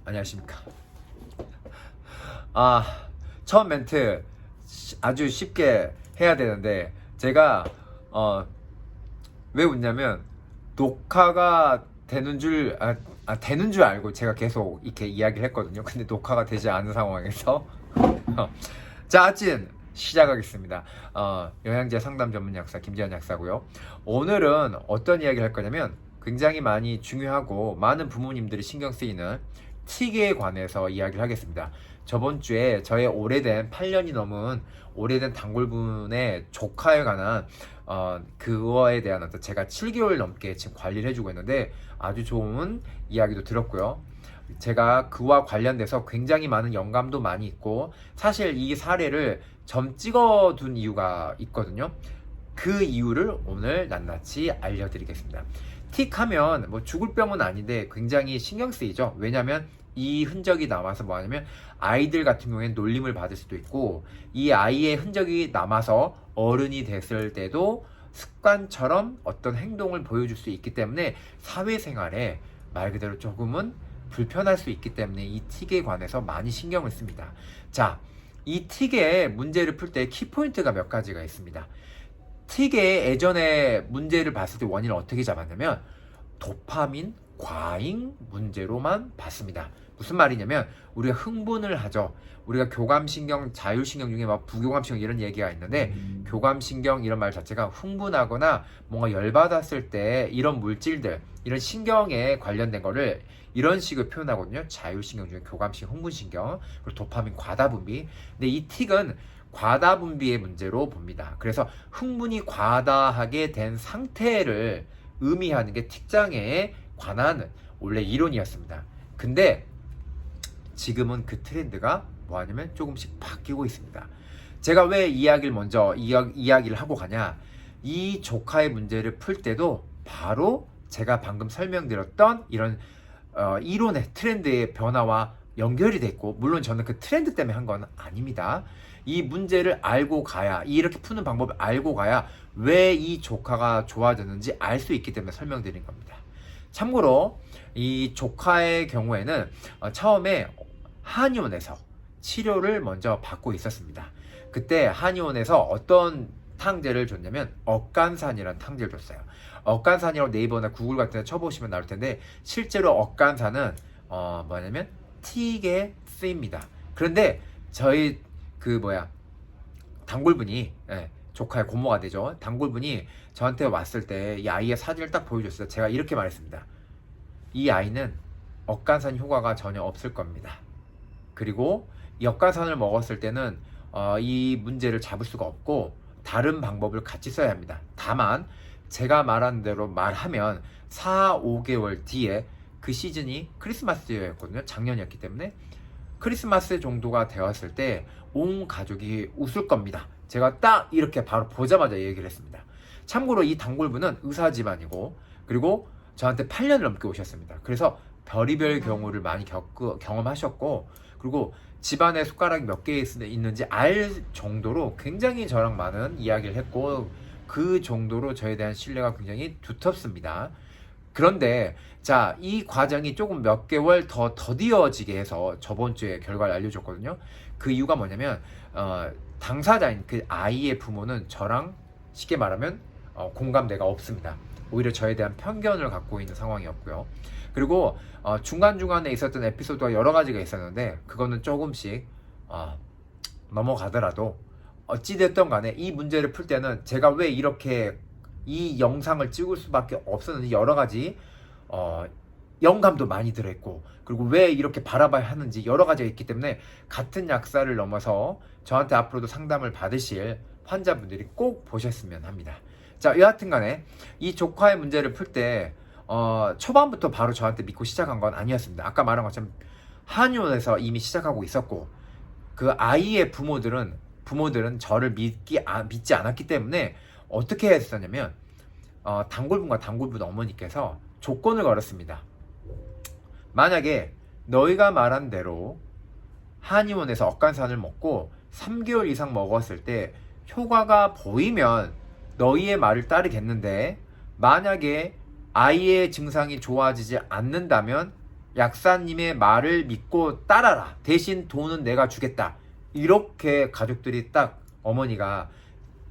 안녕하십니까. 처음 멘트 아주 쉽게 해야 되는데 제가 왜 웃냐면 녹화가 되는 줄 되는 줄 알고 제가 계속 이렇게 이야기를 했거든요. 근데 녹화가 되지 않은 상황에서 자, 아진 시작하겠습니다. 영양제 상담 전문 약사 김지한 약사고요. 오늘은 어떤 이야기를 할 거냐면 굉장히 많이 중요하고 많은 부모님들이 신경 쓰이는 틱에 관해서 이야기를 하겠습니다. 저번 주에 저의 오래된 8년이 넘은 오래된 단골분의 조카에 관한 그거에 대한 어떤 제가 7개월 넘게 지금 관리를 해주고 있는데 아주 좋은 이야기도 들었고요. 제가 그와 관련돼서 굉장히 많은 영감도 많이 있고 사실 이 사례를 점 찍어둔 이유가 있거든요. 그 이유를 오늘 낱낱이 알려드리겠습니다. 틱 하면 뭐 죽을 병은 아닌데 굉장히 신경 쓰이죠. 왜냐면 이 흔적이 남아서 뭐 하냐면 아이들 같은 경우에는 놀림을 받을 수도 있고 이 아이의 흔적이 남아서 어른이 됐을 때도 습관처럼 어떤 행동을 보여줄 수 있기 때문에 사회생활에 말 그대로 조금은 불편할 수 있기 때문에 이 틱에 관해서 많이 신경을 씁니다. 자, 이 틱의 문제를 풀 때 키포인트가 몇 가지가 있습니다. 틱의 예전에 문제를 봤을 때 원인을 어떻게 잡았냐면 도파민 과잉 문제로만 봤습니다. 무슨 말이냐면 우리가 흥분을 하죠. 우리가 교감신경, 자율신경 중에 막 부교감신경 이런 얘기가 있는데 교감신경 이런 말 자체가 흥분하거나 뭔가 열받았을 때 이런 물질들, 이런 신경에 관련된 거를 이런 식으로 표현하거든요. 자율신경 중에 교감신경, 흥분신경, 그리고 도파민 과다분비. 근데 이 틱은 과다분비의 문제로 봅니다. 그래서 흥분이 과다하게 된 상태를 의미하는 게 틱장애에 관한 원래 이론이었습니다. 근데 지금은 그 트렌드가 뭐하냐면 조금씩 바뀌고 있습니다. 제가 왜 이야기를 먼저 이야기를 하고 가냐, 이 조카의 문제를 풀 때도 바로 제가 방금 설명드렸던 이런 이론의 트렌드의 변화와 연결이 됐고, 물론 저는 그 트렌드 때문에 한 건 아닙니다. 이 문제를 알고 가야, 이렇게 푸는 방법을 알고 가야 왜 이 조카가 좋아졌는지 알 수 있기 때문에 설명드린 겁니다. 참고로 이 조카의 경우에는 처음에 한의원에서 치료를 먼저 받고 있었습니다. 그때 한의원에서 어떤 탕제를 줬냐면 억간산이라는 탕제를 줬어요. 억간산이라고 네이버나 구글 같은 데 쳐보시면 나올 텐데 실제로 억간산은 뭐냐면 틱에 쓰입니다. 그런데 저희 단골분이, 조카의 고모가 되죠. 단골분이 저한테 왔을 때 이 아이의 사진을 딱 보여줬어요. 제가 이렇게 말했습니다. 이 아이는 억간산 효과가 전혀 없을 겁니다. 그리고 이 억간산을 먹었을 때는 이 문제를 잡을 수가 없고 다른 방법을 같이 써야 합니다. 다만 제가 말한 대로 말하면 4, 5개월 뒤에 그 시즌이 크리스마스였거든요. 작년이었기 때문에 크리스마스 정도가 되었을 때 온 가족이 웃을 겁니다. 제가 딱 이렇게 바로 보자마자 얘기를 했습니다. 참고로 이 단골분은 의사 집안이고 그리고 저한테 8년을 넘게 오셨습니다. 그래서 별의별 경우를 많이 경험하셨고 그리고 집안에 숟가락이 몇 개 있는지 알 정도로 굉장히 저랑 많은 이야기를 했고 그 정도로 저에 대한 신뢰가 굉장히 두텁습니다. 그런데 자, 이 과정이 조금 몇 개월 더 더디어지게 해서 저번 주에 결과를 알려줬거든요. 그 이유가 뭐냐면 당사자인 그 아이의 부모는 저랑 쉽게 말하면 공감대가 없습니다. 오히려 저에 대한 편견을 갖고 있는 상황이었고요. 그리고 중간중간에 있었던 에피소드가 여러 가지가 있었는데 그거는 조금씩 넘어가더라도 어찌됐든 간에 이 문제를 풀 때는 제가 왜 이렇게 이 영상을 찍을 수밖에 없었는지 여러 가지 영감도 많이 들어있고 그리고 왜 이렇게 바라봐야 하는지 여러 가지가 있기 때문에 같은 약사를 넘어서 저한테 앞으로도 상담을 받으실 환자분들이 꼭 보셨으면 합니다. 자, 여하튼 간에 이 조카의 문제를 풀 때 초반부터 바로 저한테 믿고 시작한 건 아니었습니다. 아까 말한 것처럼 한의원에서 이미 시작하고 있었고 그 아이의 부모들은 저를 믿지 않았기 때문에 어떻게 했었냐면 단골분과 단골분 어머니께서 조건을 걸었습니다. 만약에 너희가 말한 대로 한의원에서 억간산을 먹고 3개월 이상 먹었을 때 효과가 보이면 너희의 말을 따르겠는데 만약에 아이의 증상이 좋아지지 않는다면 약사님의 말을 믿고 따라라. 대신 돈은 내가 주겠다. 이렇게 가족들이 딱 어머니가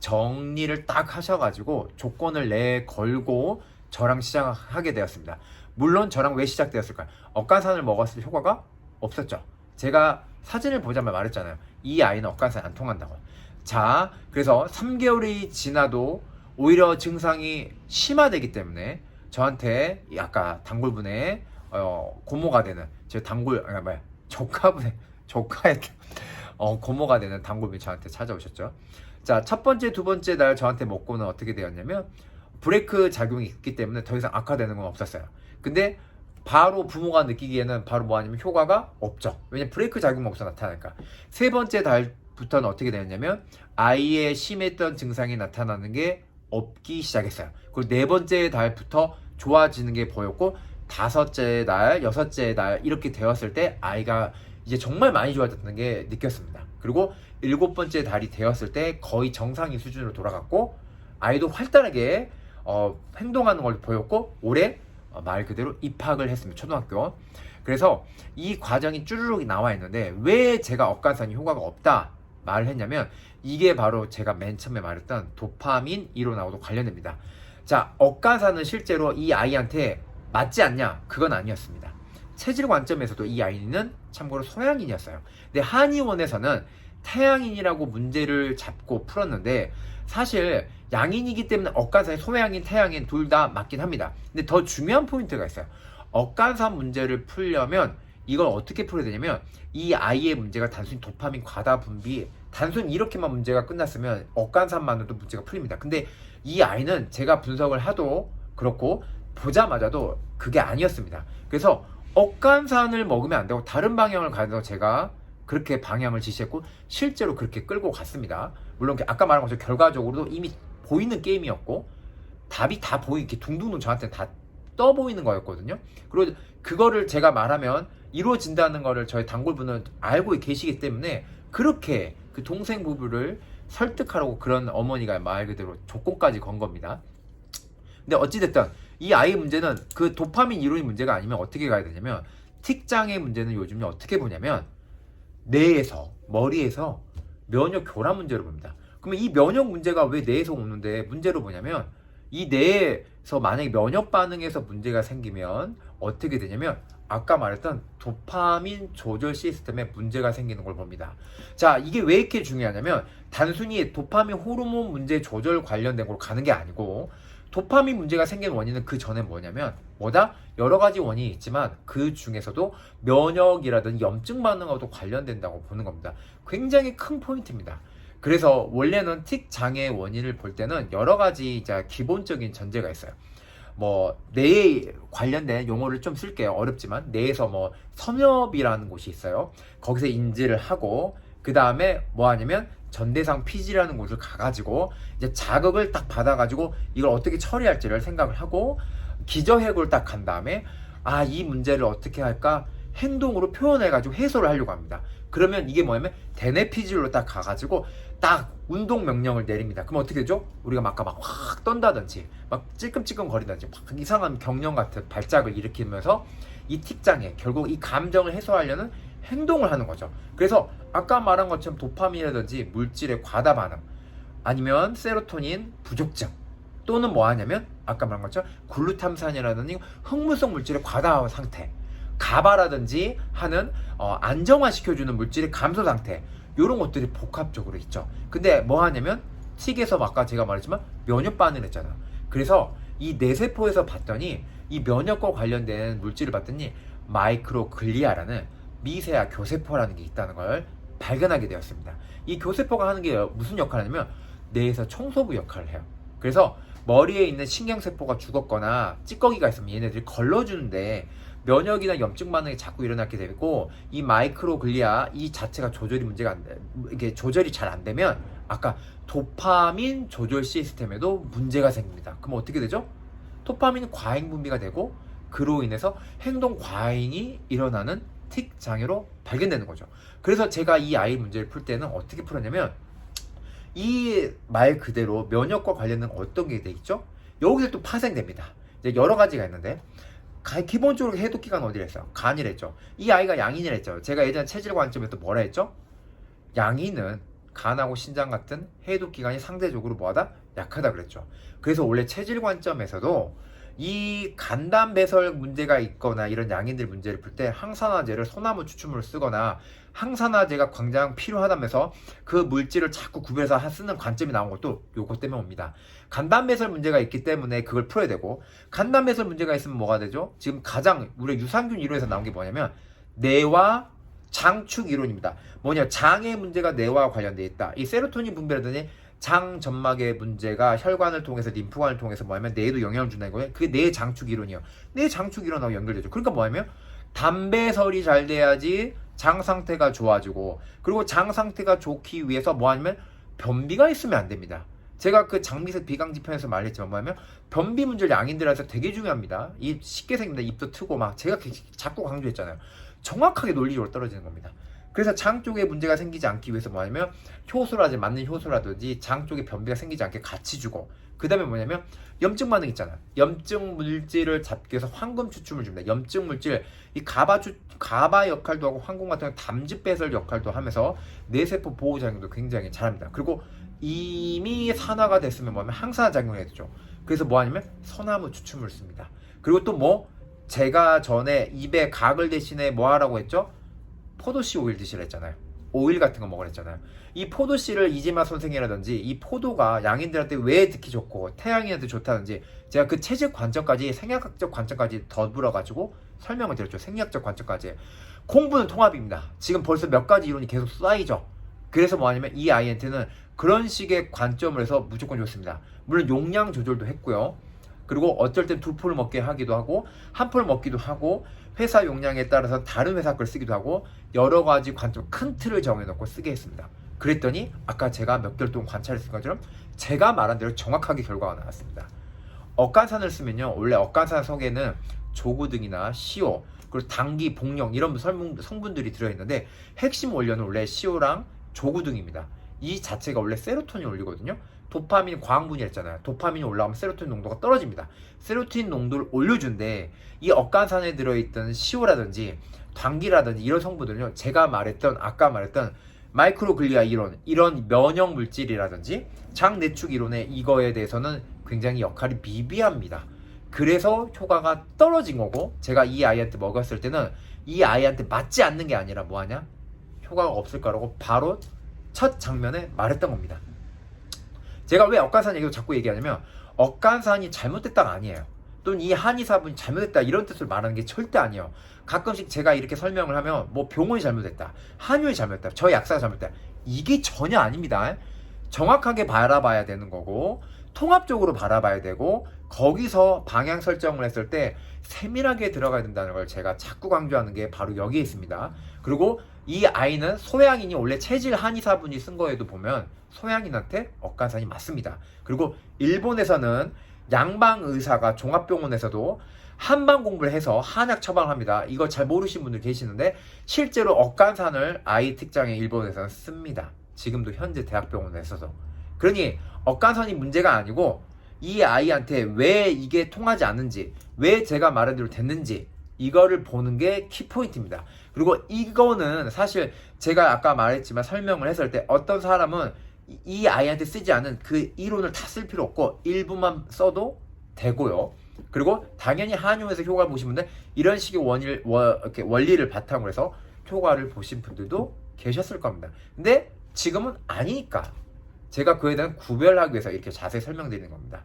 정리를 딱 하셔가지고 조건을 내걸고 저랑 시작하게 되었습니다. 물론 저랑 왜 시작되었을까요? 억간산을 먹었을 때 효과가 없었죠. 제가 사진을 보자마자 말했잖아요. 이 아이는 억간산이 안 통한다고. 자, 그래서 3개월이 지나도 오히려 증상이 심화되기 때문에 저한테 아까 단골분의 고모가 되는 제 단골 조카분의 조카의 고모가 되는 단골분이 저한테 찾아오셨죠. 자, 첫 번째, 두 번째 날 저한테 먹고는 어떻게 되었냐면 브레이크 작용이 있기 때문에 더 이상 악화되는 건 없었어요. 근데 바로 부모가 느끼기에는 바로 뭐 하냐면 효과가 없죠. 왜냐면 브레이크 작용 없어 나타나니까. 세 번째 달부터는 어떻게 되었냐면 아이의 심했던 증상이 나타나는 게 없기 시작했어요. 그리고 네 번째 달부터 좋아지는 게 보였고, 다섯째 달, 여섯째 달 이렇게 되었을 때 아이가 이제 정말 많이 좋아졌다는 게 느꼈습니다. 그리고 일곱 번째 달이 되었을 때 거의 정상인 수준으로 돌아갔고, 아이도 활달하게 행동하는 걸 보였고, 올해 말 그대로 입학을 했습니다. 초등학교. 그래서 이 과정이 쭈르륵 나와 있는데 왜 제가 억간산이 효과가 없다 말을 했냐면, 이게 바로 제가 맨 처음에 말했던 도파민 이론하고도 관련됩니다. 자, 억간산은 실제로 이 아이한테 맞지 않냐? 그건 아니었습니다. 체질 관점에서도 이 아이는 참고로 소양인이었어요. 근데 한의원에서는 태양인이라고 문제를 잡고 풀었는데, 사실 양인이기 때문에 억간산이 소양인, 태양인 둘 다 맞긴 합니다. 근데 더 중요한 포인트가 있어요. 억간산 문제를 풀려면 이걸 어떻게 풀어야 되냐면, 이 아이의 문제가 단순히 도파민 과다 분비, 단순히 이렇게만 문제가 끝났으면 억간산만으로도 문제가 풀립니다. 근데 이 아이는 제가 분석을 하도 그렇고 보자마자도 그게 아니었습니다. 그래서 억간산을 먹으면 안 되고 다른 방향을 가야 돼서 제가 그렇게 방향을 지시했고, 실제로 그렇게 끌고 갔습니다. 물론 아까 말한 것처럼 결과적으로도 이미 보이는 게임이었고, 답이 다 이렇게 둥둥둥 저한테 다 떠 보이는 거였거든요. 그리고 그거를 제가 말하면 이루어진다는 거를 저희 단골분은 알고 계시기 때문에 그렇게 그 동생 부부를 설득하라고 그런 어머니가 말 그대로 조건까지 건 겁니다. 근데 어찌됐든 이 아이 문제는 그 도파민 이론이 문제가 아니면 어떻게 가야 되냐면, 틱장의 문제는 요즘에 어떻게 보냐면 뇌에서, 머리에서 면역 교란 문제로 봅니다. 그러면 이 면역 문제가 왜 뇌에서 오는데 문제로 보냐면, 이 뇌에서 만약에 면역 반응에서 문제가 생기면 어떻게 되냐면 아까 말했던 도파민 조절 시스템에 문제가 생기는 걸 봅니다. 자, 이게 왜 이렇게 중요하냐면, 단순히 도파민 호르몬 문제 조절 관련된 걸로 가는 게 아니고, 도파민 문제가 생긴 원인은 그 전에 뭐냐면 여러 가지 원인이 있지만 그 중에서도 면역이라든지 염증 반응하고도 관련된다고 보는 겁니다. 굉장히 큰 포인트입니다. 그래서 원래는 틱 장애의 원인을 볼 때는 여러 가지 이제 기본적인 전제가 있어요. 뭐 뇌에 관련된 용어를 좀 쓸게요. 어렵지만 뇌에서 뭐 섬엽이라는 곳이 있어요. 거기서 인지를 하고, 그 다음에 뭐 하냐면 전대상 피지라는 곳을 가가지고 이제 자극을 딱 받아가지고 이걸 어떻게 처리할지를 생각을 하고, 기저해고를 딱 간 다음에 이 문제를 어떻게 할까 행동으로 표현해가지고 해소를 하려고 합니다. 그러면 이게 뭐냐면 대뇌피질로 딱 가가지고 딱 운동 명령을 내립니다. 그럼 어떻게 되죠? 우리가 아까 막 확 떤다든지 막 찔끔찔끔 거리든지 막 이상한 경련 같은 발작을 일으키면서 이 틱장애, 결국 이 감정을 해소하려는 행동을 하는 거죠. 그래서 아까 말한 것처럼 도파민이라든지 물질의 과다 반응, 아니면 세로토닌 부족증, 또는 뭐 하냐면 아까 말한 것처럼 글루탐산이라든지 흥분성 물질의 과다 상태, 가바라든지 하는 안정화시켜주는 물질의 감소 상태, 이런 것들이 복합적으로 있죠. 근데 뭐 하냐면 틱에서 아까 제가 말했지만 면역 반응을 했잖아. 그래서 이 뇌세포에서 봤더니 이 면역과 관련된 물질을 봤더니 마이크로글리아라는 미세아 교세포라는 게 있다는 걸 발견하게 되었습니다. 이 교세포가 하는 게 무슨 역할을 하냐면 뇌에서 청소부 역할을 해요. 그래서 머리에 있는 신경세포가 죽었거나 찌꺼기가 있으면 얘네들이 걸러주는데 면역이나 염증 반응이 자꾸 일어나게 되고, 이 마이크로글리아 이 자체가 조절이 문제가 안 돼, 이게 조절이 잘 안 되면 아까 도파민 조절 시스템에도 문제가 생깁니다. 그럼 어떻게 되죠? 도파민 과잉 분비가 되고, 그로 인해서 행동 과잉이 일어나는 틱 장애로 발견되는 거죠. 그래서 제가 이 아이 문제를 풀 때는 어떻게 풀었냐면, 이 말 그대로 면역과 관련된 어떤 게 돼 있죠? 여기서 또 파생됩니다. 이제 여러 가지가 있는데, 기본적으로 해독기관 어디를 했어요? 간이라 했죠. 이 아이가 양인이라 했죠. 제가 예전에 체질 관점에서 뭐라 했죠? 양인은 간하고 신장 같은 해독기관이 상대적으로 뭐하다? 약하다 그랬죠. 그래서 원래 체질 관점에서도 이 간담 배설 문제가 있거나 이런 양인들 문제를 풀 때 항산화제를 소나무 추출물을 쓰거나 항산화제가 굉장히 필요하다면서 그 물질을 자꾸 구별해서 쓰는 관점이 나온 것도 요것 때문에 옵니다. 간담 배설 문제가 있기 때문에 그걸 풀어야 되고, 간담 배설 문제가 있으면 뭐가 되죠? 지금 가장 우리 유산균 이론에서 나온 게 뭐냐면 뇌와 장축 이론입니다. 뭐냐, 장의 문제가 뇌와 관련되어 있다. 이 세로토닌 분비라든지 장 점막의 문제가 혈관을 통해서 림프관을 통해서 뭐냐면 뇌에도 영향을 준다는 거예요. 그게 뇌 장축 이론이에요. 뇌 장축 이론하고 연결되죠. 그러니까 뭐냐면 담배설이 잘 돼야지 장 상태가 좋아지고, 그리고 장 상태가 좋기 위해서 뭐하냐면 변비가 있으면 안 됩니다. 제가 그 장미색 비강지 편에서 말했지만 뭐냐면 변비 문제를 양인들한테 되게 중요합니다. 이 쉽게 생깁니다. 입도 트고 막 제가 자꾸 강조했잖아요. 정확하게 논리적으로 떨어지는 겁니다. 그래서 장 쪽에 문제가 생기지 않기 위해서 뭐냐면 효소라든지 맞는 효소라든지 장 쪽에 변비가 생기지 않게 같이 주고, 그 다음에 뭐냐면 염증 반응 있잖아요. 염증 물질을 잡기 위해서 황금 추출물 줍니다. 염증 물질, 이 가바 역할도 하고 황금 같은 경우 담즙 배설 역할도 하면서 뇌세포 보호 작용도 굉장히 잘합니다. 그리고 이미 산화가 됐으면 뭐냐면 항산화 작용이 되죠. 그래서 뭐하냐면 소나무 추출물 씁니다. 그리고 또 뭐 제가 전에 입에 가글 대신에 뭐 하라고 했죠? 포도씨 오일 드시라 했잖아요. 오일 같은 거 먹으라 했잖아요. 이 포도씨를 이재마 선생이라든지 이 포도가 양인들한테 왜 특히 좋고 태양인한테 좋다든지 제가 그 체질 관점까지 생리학적 관점까지 더불어 가지고 설명을 드렸죠. 생리학적 관점까지. 공부는 통합입니다. 지금 벌써 몇 가지 이론이 계속 쌓이죠. 그래서 뭐하냐면 이 아이한테는 그런 식의 관점을 해서 무조건 좋습니다. 물론 용량 조절도 했고요. 그리고 어쩔 땐 2포를 먹게 하기도 하고 1포를 먹기도 하고 회사 용량에 따라서 다른 회사 걸 쓰기도 하고 여러 가지 관점 큰 틀을 정해놓고 쓰게 했습니다. 그랬더니 아까 제가 몇 개월 동안 관찰했을 것처럼 제가 말한 대로 정확하게 결과가 나왔습니다. 억간산을 쓰면요, 원래 억간산 속에는 조구등이나 CO 그리고 당기, 복령 이런 성분들이 들어있는데 핵심 원료는 원래 CO랑 조구등입니다. 이 자체가 원래 세로토닌 올리거든요. 도파민 광분이 했잖아요. 도파민이 올라가면 세로토닌 농도가 떨어집니다. 세로토닌 농도를 올려준데 이 억간산에 들어있던 CO라든지 당기라든지 이런 성분들은요, 제가 말했던 아까 말했던 마이크로글리아 이론, 이런 면역 물질이라든지 장내축 이론의 이거에 대해서는 굉장히 역할이 미비합니다. 그래서 효과가 떨어진 거고, 제가 이 아이한테 먹었을 때는 이 아이한테 맞지 않는 게 아니라 뭐하냐? 효과가 없을 거라고 바로 첫 장면에 말했던 겁니다. 제가 왜 억간산 얘기도 자꾸 얘기하냐면 억간산이 잘못됐다가 아니에요. 또는 이 한의사분이 잘못됐다 이런 뜻을 말하는 게 절대 아니에요. 가끔씩 제가 이렇게 설명을 하면 뭐 병원이 잘못됐다, 한의원이 잘못됐다, 저 약사가 잘못됐다, 이게 전혀 아닙니다. 정확하게 바라봐야 되는 거고 통합적으로 바라봐야 되고 거기서 방향 설정을 했을 때 세밀하게 들어가야 된다는 걸 제가 자꾸 강조하는 게 바로 여기에 있습니다. 그리고 이 아이는 소양인이 원래 체질 한의사분이 쓴 거에도 보면 소양인한테 억간산이 맞습니다. 그리고 일본에서는 양방 의사가 종합병원에서도 한방 공부를 해서 한약 처방합니다. 이거 잘 모르시는 분들 계시는데 실제로 억간산을 아이 특장에 일본에서는 씁니다. 지금도 현재 대학병원에서도. 그러니 억간산이 문제가 아니고 이 아이한테 왜 이게 통하지 않는지, 왜 제가 말한 대로 됐는지 이거를 보는 게 키포인트입니다. 그리고 이거는 사실 제가 아까 말했지만 설명을 했을 때 어떤 사람은 이 아이한테 쓰지 않은 그 이론을 다 쓸 필요 없고 일부만 써도 되고요. 그리고 당연히 한의원에서 효과를 보신 분들 이런 식의 원리를 바탕으로 해서 효과를 보신 분들도 계셨을 겁니다. 근데 지금은 아니니까 제가 그에 대한 구별하기 위해서 이렇게 자세히 설명드리는 겁니다.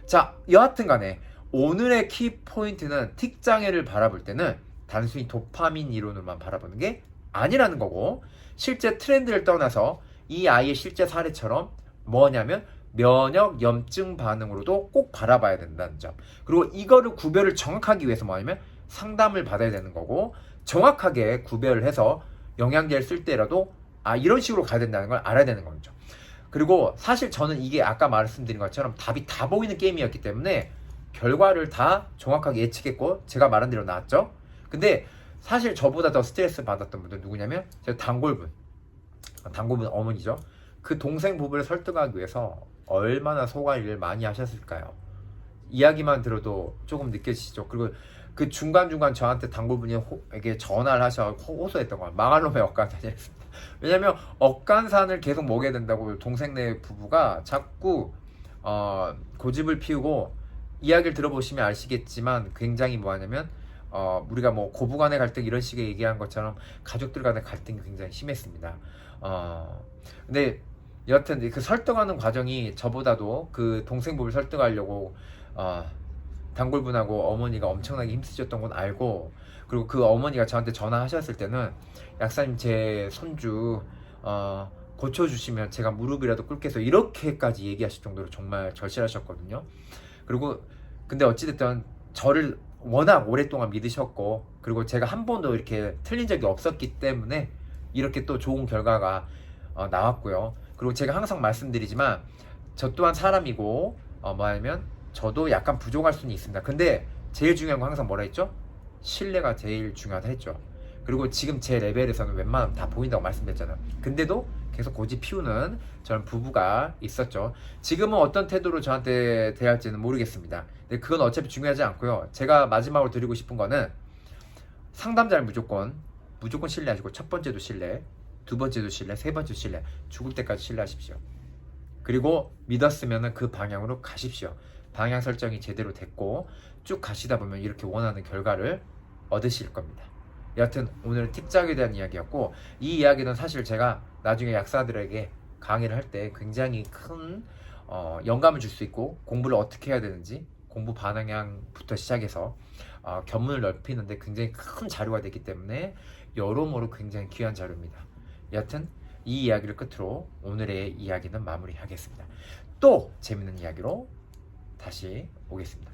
자, 여하튼 간에 오늘의 키포인트는 틱장애를 바라볼 때는 단순히 도파민 이론으로만 바라보는 게 아니라는 거고, 실제 트렌드를 떠나서 이 아이의 실제 사례처럼 뭐냐면 면역 염증 반응으로도 꼭 바라봐야 된다는 점. 그리고 이거를 구별을 정확하기 위해서 뭐냐면 상담을 받아야 되는 거고, 정확하게 구별을 해서 영양제를 쓸 때라도 이런 식으로 가야 된다는 걸 알아야 되는 거죠. 그리고 사실 저는 이게 아까 말씀드린 것처럼 답이 다 보이는 게임이었기 때문에 결과를 다 정확하게 예측했고 제가 말한 대로 나왔죠. 근데 사실 저보다 더 스트레스 받았던 분들 누구냐면 제 단골분 어머니죠. 그 동생 부부를 설득하기 위해서 얼마나 소관리를 많이 하셨을까요? 이야기만 들어도 조금 느껴지시죠. 그리고 그 중간중간 저한테 단골분에게 전화를 하셔 호소했던 거예요. 망할 놈의 억간산이. 왜냐면 억간산을 계속 먹여야 된다고 동생네 부부가 자꾸 고집을 피우고, 이야기를 들어보시면 아시겠지만 굉장히 뭐하냐면 우리가 뭐 고부간의 갈등 이런 식의 얘기한 것처럼 가족들 간의 갈등이 굉장히 심했습니다. 근데 여하튼 그 설득하는 과정이 저보다도 그 동생부를 설득하려고 단골분하고 어머니가 엄청나게 힘쓰셨던 건 알고, 그리고 그 어머니가 저한테 전화하셨을 때는 약사님 제 손주 고쳐주시면 제가 무릎이라도 꿇겠어 이렇게까지 얘기하실 정도로 정말 절실하셨거든요. 그리고 근데 어찌됐든 저를 워낙 오랫동안 믿으셨고, 그리고 제가 한 번도 이렇게 틀린 적이 없었기 때문에 이렇게 또 좋은 결과가 나왔고요. 그리고 제가 항상 말씀드리지만 저 또한 사람이고 뭐냐면 저도 약간 부족할 수는 있습니다. 근데 제일 중요한 건 항상 뭐라 했죠? 신뢰가 제일 중요하다 했죠. 그리고 지금 제 레벨에서는 웬만하면 다 보인다고 말씀드렸잖아요. 근데도 계속 고집 피우는 저런 부부가 있었죠. 지금은 어떤 태도로 저한테 대할지는 모르겠습니다. 근데 그건 어차피 중요하지 않고요. 제가 마지막으로 드리고 싶은 거는 상담자를 무조건 신뢰하시고, 첫 번째도 신뢰, 두 번째도 신뢰, 세 번째도 신뢰, 죽을 때까지 신뢰하십시오. 그리고 믿었으면 그 방향으로 가십시오. 방향 설정이 제대로 됐고 쭉 가시다 보면 이렇게 원하는 결과를 얻으실 겁니다. 여하튼 오늘은 팁작에 대한 이야기였고, 이 이야기는 사실 제가 나중에 약사들에게 강의를 할 때 굉장히 큰 영감을 줄 수 있고, 공부를 어떻게 해야 되는지 공부 방향부터 시작해서 견문을 넓히는데 굉장히 큰 자료가 되기 때문에 여러모로 굉장히 귀한 자료입니다. 여하튼 이 이야기를 끝으로 오늘의 이야기는 마무리하겠습니다. 또 재밌는 이야기로 다시 오겠습니다.